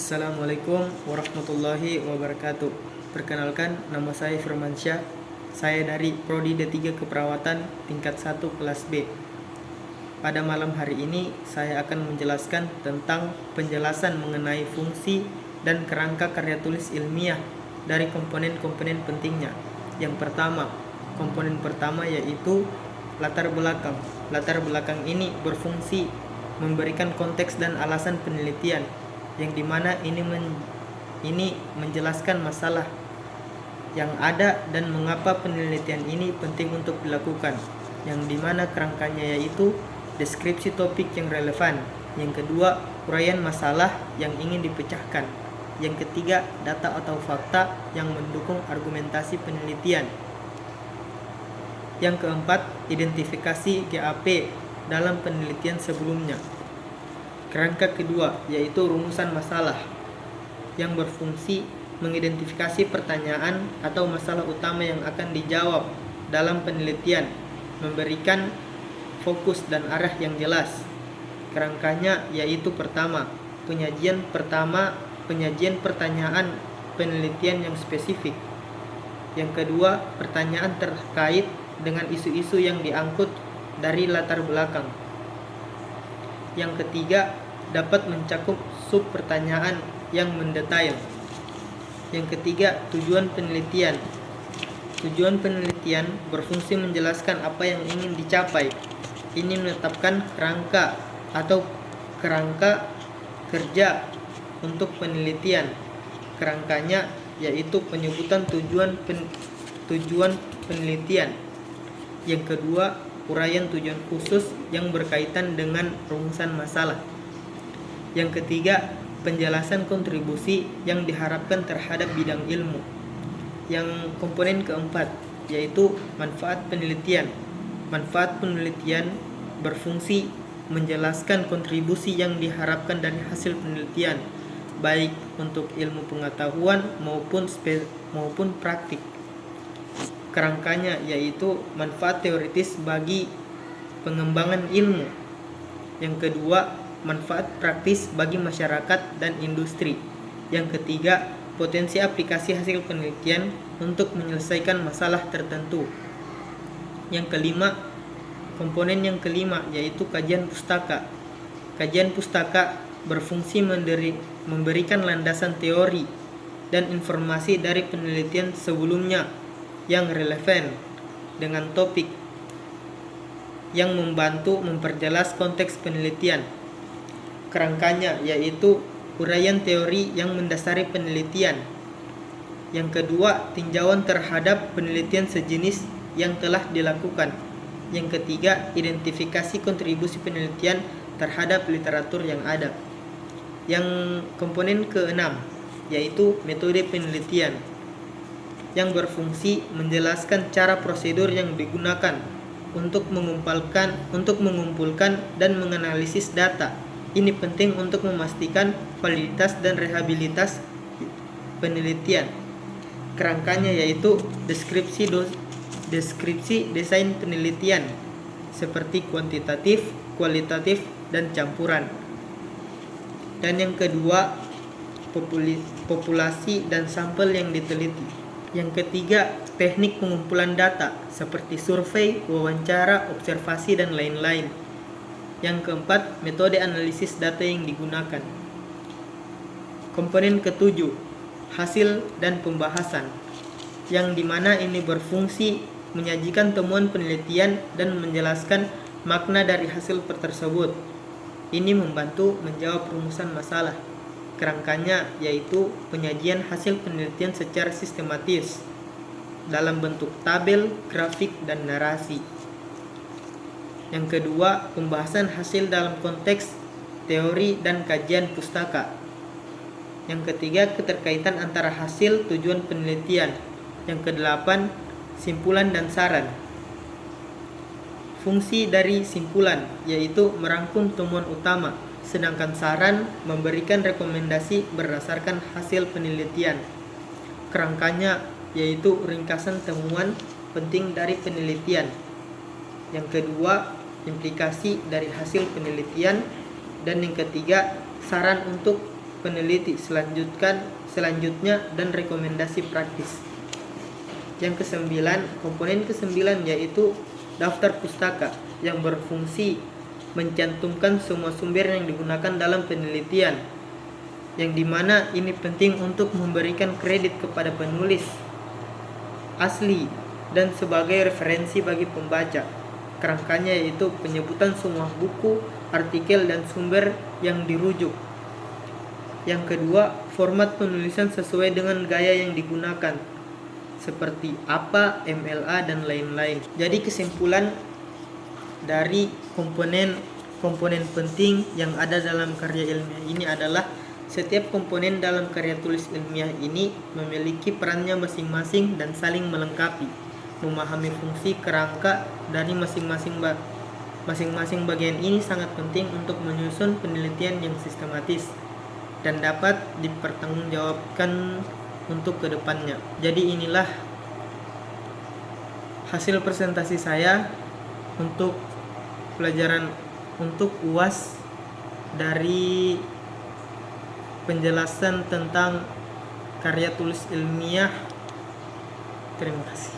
Assalamualaikum warahmatullahi wabarakatuh. Perkenalkan, nama saya Firmansyah. Saya dari Prodi D3 Keperawatan tingkat 1 kelas B. Pada malam hari ini saya akan menjelaskan tentang penjelasan mengenai fungsi dan kerangka karya tulis ilmiah dari komponen-komponen pentingnya. Yang pertama, komponen pertama yaitu latar belakang. Latar belakang ini berfungsi memberikan konteks dan alasan penelitian, yang dimana ini menjelaskan masalah yang ada dan mengapa penelitian ini penting untuk dilakukan. Yang dimana kerangkanya yaitu deskripsi topik yang relevan. Yang kedua, uraian masalah yang ingin dipecahkan. Yang ketiga, data atau fakta yang mendukung argumentasi penelitian. Yang keempat, identifikasi GAP dalam penelitian sebelumnya. Kerangka kedua yaitu rumusan masalah yang berfungsi mengidentifikasi pertanyaan atau masalah utama yang akan dijawab dalam penelitian, memberikan fokus dan arah yang jelas. Kerangkanya yaitu pertama, penyajian pertanyaan penelitian yang spesifik. Yang kedua, pertanyaan terkait dengan isu-isu yang diangkut dari latar belakang. Yang ketiga, dapat mencakup sub pertanyaan yang mendetail. Yang ketiga, tujuan penelitian. Tujuan penelitian berfungsi menjelaskan apa yang ingin dicapai. Ini menetapkan kerangka atau kerangka kerja untuk penelitian. Kerangkanya yaitu penyebutan tujuan penelitian. Yang kedua, uraian tujuan khusus yang berkaitan dengan rumusan masalah. Yang ketiga, penjelasan kontribusi yang diharapkan terhadap bidang ilmu. Yang komponen keempat yaitu manfaat penelitian. Manfaat penelitian berfungsi menjelaskan kontribusi yang diharapkan dari hasil penelitian, baik untuk ilmu pengetahuan maupun praktik. Kerangkanya yaitu manfaat teoritis bagi pengembangan ilmu. Yang kedua, manfaat praktis bagi masyarakat dan industri. Yang ketiga, potensi aplikasi hasil penelitian untuk menyelesaikan masalah tertentu. Yang kelima, komponen yang kelima yaitu kajian pustaka. Kajian pustaka berfungsi memberikan landasan teori dan informasi dari penelitian sebelumnya yang relevan dengan topik, yang membantu memperjelas konteks penelitian. Kerangkanya yaitu uraian teori yang mendasari penelitian. Yang kedua, tinjauan terhadap penelitian sejenis yang telah dilakukan. Yang ketiga, identifikasi kontribusi penelitian terhadap literatur yang ada. Yang komponen keenam yaitu metode penelitian, yang berfungsi menjelaskan cara prosedur yang digunakan untuk mengumpulkan dan menganalisis data. Ini penting untuk memastikan validitas dan rehabilitas penelitian. Kerangkanya yaitu deskripsi desain penelitian seperti kuantitatif, kualitatif, dan campuran. Dan yang kedua, populasi dan sampel yang diteliti. Yang ketiga, teknik pengumpulan data seperti survei, wawancara, observasi, dan lain-lain. Yang keempat, metode analisis data yang digunakan. Komponen ketujuh, hasil dan pembahasan, yang dimana ini berfungsi menyajikan temuan penelitian dan menjelaskan makna dari hasil tersebut. Ini membantu menjawab rumusan masalah. Kerangkanya yaitu penyajian hasil penelitian secara sistematis dalam bentuk tabel, grafik, dan narasi. Yang kedua, pembahasan hasil dalam konteks teori dan kajian pustaka. Yang ketiga, keterkaitan antara hasil tujuan penelitian. Yang kedelapan, simpulan dan saran. Fungsi dari simpulan yaitu merangkum temuan utama, sedangkan saran memberikan rekomendasi berdasarkan hasil penelitian. Kerangkanya yaitu ringkasan temuan penting dari penelitian. Yang kedua, implikasi dari hasil penelitian. Dan yang ketiga, saran untuk peneliti selanjutnya dan rekomendasi praktis. Yang kesembilan, komponen kesembilan yaitu daftar pustaka yang berfungsi mencantumkan semua sumber yang digunakan dalam penelitian, yang dimana ini penting untuk memberikan kredit kepada penulis asli dan sebagai referensi bagi pembaca. Kerangkanya yaitu penyebutan semua buku, artikel, dan sumber yang dirujuk. Yang kedua, format penulisan sesuai dengan gaya yang digunakan, seperti APA, MLA, dan lain-lain. Jadi kesimpulan dari komponen penting yang ada dalam karya ilmiah ini adalah setiap komponen dalam karya tulis ilmiah ini memiliki perannya masing-masing dan saling melengkapi. Memahami fungsi kerangka dari masing-masing bagian ini sangat penting untuk menyusun penelitian yang sistematis dan dapat dipertanggungjawabkan untuk kedepannya. Jadi inilah hasil presentasi saya untuk pelajaran untuk UAS dari penjelasan tentang karya tulis ilmiah. Terima kasih.